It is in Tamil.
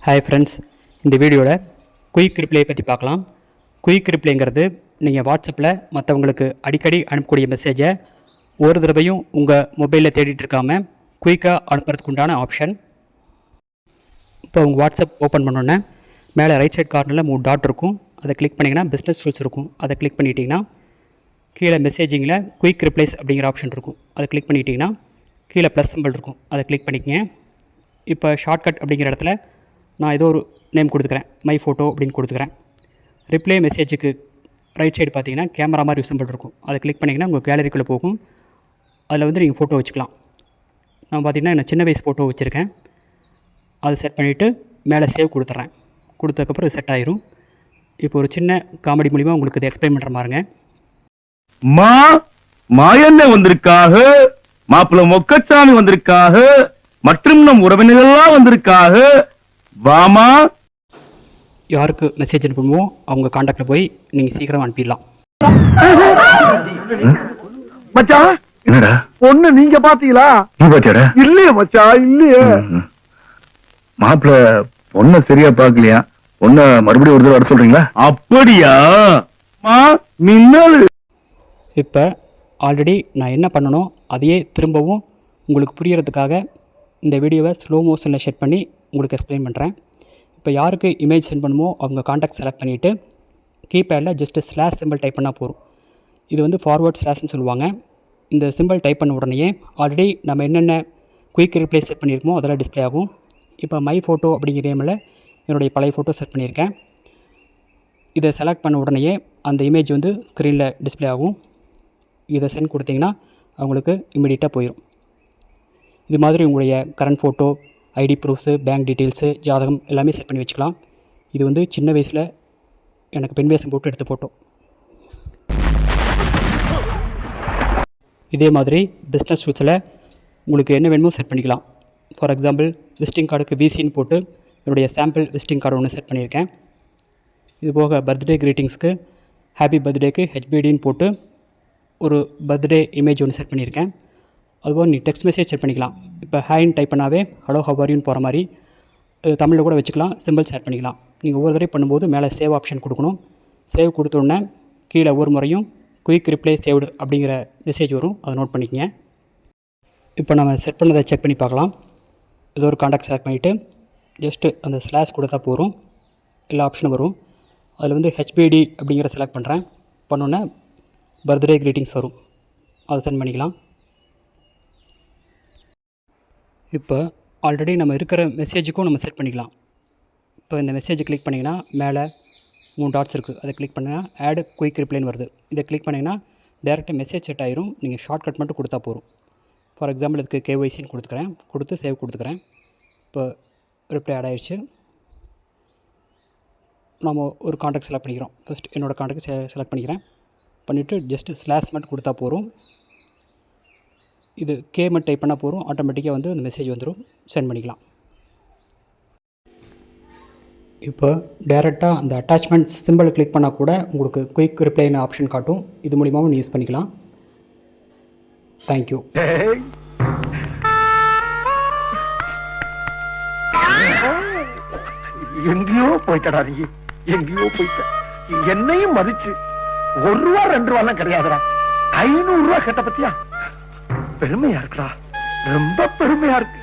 ஹாய் ஃப்ரெண்ட்ஸ், இந்த வீடியோவில் குயிக் ரிப்ளை பற்றி பார்க்கலாம். குயிக் ரிப்ளைங்கிறது நீங்கள் வாட்ஸ்அப்பில் மற்றவங்களுக்கு அடிக்கடி அனுப்பக்கூடிய மெசேஜை ஒரு தடவையும் உங்கள் மொபைலில் தேடிட்டு இருக்காமல் குயிக்காக அனுப்புறதுக்கு உண்டான ஆப்ஷன். இப்போ உங்கள் வாட்ஸ்அப் ஓப்பன் பண்ணோன்னே மேலே ரைட் சைட் கார்னரில் 3 டாட் இருக்கும். அதை கிளிக் பண்ணிங்கன்னா பிஸ்னஸ் டூல்ஸ் இருக்கும். அதை கிளிக் பண்ணிட்டீங்கன்னா கீழே மெசேஜிங்கில் குயிக் ரிப்ளைஸ் அப்படிங்கிற ஆப்ஷன் இருக்கும். அதை கிளிக் பண்ணிட்டீங்கன்னா கீழே ப்ளஸ் சிம்பிள் இருக்கும். அதை கிளிக் பண்ணிக்கங்க. இப்போ ஷார்ட்கட் அப்படிங்கிற இடத்துல நான் ஏதோ ஒரு நேம் கொடுத்துக்கிறேன், மை ஃபோட்டோ அப்படின்னு கொடுத்துக்கிறேன். ரிப்ளை மெசேஜுக்கு ரைட் சைடு பார்த்தீங்கன்னா கேமரா மாதிரி சிம்பிள் இருக்கும். அதை கிளிக் பண்ணிங்கன்னா உங்கள் கேலரிக்குள்ளே போகும். அதில் வந்து நீங்கள் ஃபோட்டோ வச்சுக்கலாம். நான் பார்த்தீங்கன்னா நான் சின்ன வயசு ஃபோட்டோ வச்சுருக்கேன். அதை செட் பண்ணிவிட்டு மேலே சேவ் கொடுத்துட்றேன். கொடுத்ததுக்கப்புறம் இது செட் ஆயிரும். இப்போ ஒரு சின்ன காமெடி மூலிமா உங்களுக்கு இதை எக்ஸ்பிளைன் பண்ணுற மாதிரிங்க. மாயண்ண வந்திருக்காக, மாப்பிள்ள மொக்கச்சாமி வந்திருக்காக, மற்றும் நம் உறவினர்கள்லாம் வந்திருக்காக. வாமா, யாருக்கு மெசேஜ் அனுப்பணுமோ அவங்க காண்டாக்டில் போய் நீங்கள் சீக்கிரம் அனுப்பிடலாம். மச்சான் என்னடா பொண்ணு நீங்க பாத்தீங்களா? நீ பாத்தியாடா? இல்லையே மச்சான், இல்லையே. மாப்பிள்ள பொண்ணை சரியா பாக்கலையா? பொண்ண மறுபடியும் ஒரு தடவை வர சொல்றீங்களா? அப்படியா? மின்னல். இப்போ ஆல்ரெடி நான் என்ன பண்ணணும் அதையே திரும்பவும் உங்களுக்கு புரியறதுக்காக இந்த வீடியோவை ஸ்லோ மோஷனில் செட் பண்ணி உங்களுக்கு எக்ஸ்பிளைன் பண்ணுறேன். இப்போ யாருக்கு இமேஜ் சென்ட் பண்ணுமோ அவங்க காண்டாக்ட் செலக்ட் பண்ணிவிட்டு கீபேடில் ஜஸ்ட்டு ஸ்லாஷ் சிம்பிள் டைப் பண்ணால் போதும். இது வந்து ஃபார்வர்ட் ஸ்லாஷ்னு சொல்லுவாங்க. இந்த சிம்பிள் டைப் பண்ண உடனே ஆல்ரெடி நம்ம என்னென்ன குயிக் ரிப்ளை செட் பண்ணியிருக்கோமோ அதெல்லாம் டிஸ்பிளே ஆகும். இப்போ மை ஃபோட்டோ அப்படிங்கிற நேமில் என்னுடைய பழைய ஃபோட்டோ செட் பண்ணியிருக்கேன். இதை செலக்ட் பண்ண உடனே அந்த இமேஜ் வந்து ஸ்க்ரீனில் டிஸ்பிளே ஆகும். இதை சென்ட் கொடுத்தீங்கன்னா அவங்களுக்கு இமீடியட்டாக போயிடும். இது மாதிரி உங்களுடைய current photo, ID proofs, bank details, ஜாதகம் எல்லாமே செட் பண்ணி வச்சுக்கலாம். இது வந்து சின்ன வயசில் எனக்கு பெண் வேஷம் போட்டு எடுத்த ஃபோட்டோ. இதே மாதிரி பிஸ்னஸ் டூல்ஸில் உங்களுக்கு என்ன வேணுமோ செட் பண்ணிக்கலாம். ஃபார் எக்ஸாம்பிள் விசிட்டிங் கார்டுக்கு விசின்னு போட்டு என்னுடைய சாம்பிள் விசிட்டிங் கார்டு ஒன்று செட் பண்ணியிருக்கேன். இது போக பர்த்டே க்ரீட்டிங்ஸ்க்கு ஹாப்பி பர்த்டேக்கு ஹெச்பிடின்னு போட்டு ஒரு பர்த்டே இமேஜ் ஒன்று செட் பண்ணியிருக்கேன். அதுபோல் நீ டெக்ஸ்ட் மெசேஜ் செட் பண்ணிக்கலாம். இப்போ ஹாய்ன்னு டைப் பண்ணாவே ஹலோ ஹவ் ஆர் யூன்னு போகிற மாதிரி தமிழில் கூட வச்சுக்கலாம். சிம்பிள்ஸ் ஆட் பண்ணிக்கலாம். நீங்கள் ஒவ்வொரு தடவை பண்ணும்போது மேலே சேவ் ஆப்ஷன் கொடுக்கணும். சேவ் கொடுத்தோடனே கீழே ஒவ்வொரு முறையும் குயிக் ரிப்ளை சேவ்டு அப்படிங்கிற மெசேஜ் வரும். அதை நோட் பண்ணிக்கங்க. இப்போ நம்ம செட் பண்ணதை செக் பண்ணி பார்க்கலாம். ஏதோ ஒரு காண்டாக்ட் செலக்ட் பண்ணிவிட்டு ஜஸ்ட்டு அந்த ஸ்லாஷ் கொடுத்தா போகிறோம். எல்லா ஆப்ஷனும் வரும். அதில் வந்து ஹெச்பிடி அப்படிங்கிற செலக்ட் பண்ணுறேன். பண்ணோன்னே பர்த்டே க்ரீட்டிங்ஸ் வரும். அதை சென்ட் பண்ணிக்கலாம். இப்போ ஆல்ரெடி நம்ம இருக்கிற மெசேஜுக்கும் நம்ம செட் பண்ணிக்கலாம். இப்போ இந்த மெசேஜை கிளிக் பண்ணிங்கன்னா மேலே 3 டாட்ஸ் இருக்குது. அதை கிளிக் பண்ணிங்கன்னா ஆட் குயிக் ரிப்ளைன்னு வருது. இதை கிளிக் பண்ணிங்கன்னா டேரெக்டாக மெசேஜ் செட் ஆயிரும். நீங்கள் ஷார்ட்கட் மட்டும் கொடுத்தா போதும். ஃபார் எக்ஸாம்பிள் இதுக்கு கேஒய்சின்னு கொடுத்துக்கிறேன். கொடுத்து சேவ் கொடுத்துக்கிறேன். இப்போ ரிப்ளை ஆட் ஆகிடுச்சு. நம்ம ஒரு காண்டாக்ட் செலக்ட் பண்ணிக்கிறோம். ஃபஸ்ட் என்னோடய காண்டாக்ட் செலக்ட் பண்ணிக்கிறேன். பண்ணிவிட்டு ஜஸ்ட்டு ஸ்லாஷ் மட்டும் கொடுத்தா போதும். இது கே மட்டும் டைப் பண்ணால் போதும். ஆட்டோமேட்டிக்காக வந்து அந்த மெசேஜ் வந்துடும். சென்ட் பண்ணிக்கலாம். இப்போ டேரெக்டாக அந்த அட்டாச்மெண்ட் சிம்பிள் கிளிக் பண்ணால் கூட உங்களுக்கு குயிக் ரிப்ளைன்னு ஆப்ஷன் காட்டும். இது மூலிமாவும் யூஸ் பண்ணிக்கலாம். தேங்க்யூ. எங்கேயோ போய்த்தடா நீ, எங்கேயோ போய்த்த. என்னையும் மதிச்சு ₹1 ₹2 கிடையாதுடா, ₹500 கேட்ட பத்தியா? பெருமையா இருக்குடா, ரொம்ப பெருமையா இருக்கு.